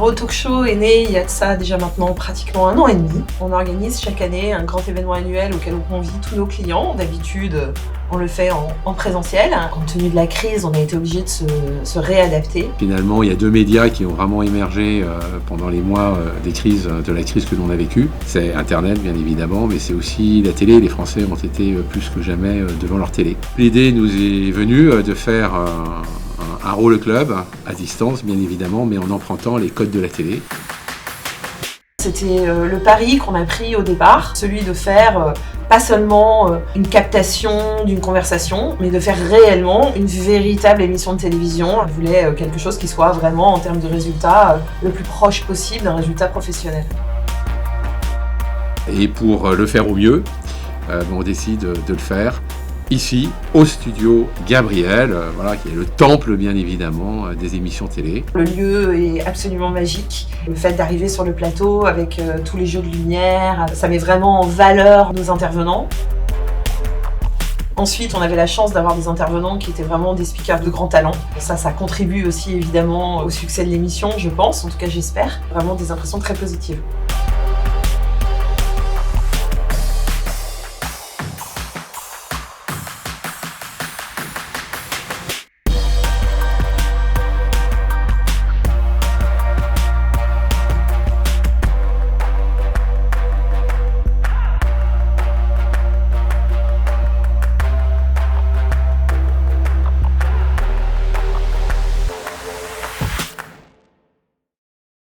Bravo Talk Show est né il y a de ça déjà maintenant pratiquement 1 an et demi. On organise chaque année un grand événement annuel auquel on convie tous nos clients. D'habitude, on le fait en présentiel. Compte tenu de la crise, on a été obligé de se réadapter. Finalement, il y a 2 médias qui ont vraiment émergé pendant les mois de la crise que l'on a vécue. C'est Internet, bien évidemment, mais c'est aussi la télé. Les Français ont été plus que jamais devant leur télé. L'idée nous est venue de faire un rôle club à distance, bien évidemment, mais en empruntant les codes de la télé. C'était le pari qu'on a pris au départ, celui de faire pas seulement une captation d'une conversation, mais de faire réellement une véritable émission de télévision. On voulait quelque chose qui soit vraiment, en termes de résultats, le plus proche possible d'un résultat professionnel. Et pour le faire au mieux, on décide de le faire ici, au studio Gabriel, qui est le temple, bien évidemment, des émissions télé. Le lieu est absolument magique. Le fait d'arriver sur le plateau avec tous les jeux de lumière, ça met vraiment en valeur nos intervenants. Ensuite, on avait la chance d'avoir des intervenants qui étaient vraiment des speakers de grand talent. Ça contribue aussi évidemment au succès de l'émission, je pense, en tout cas j'espère. Vraiment des impressions très positives.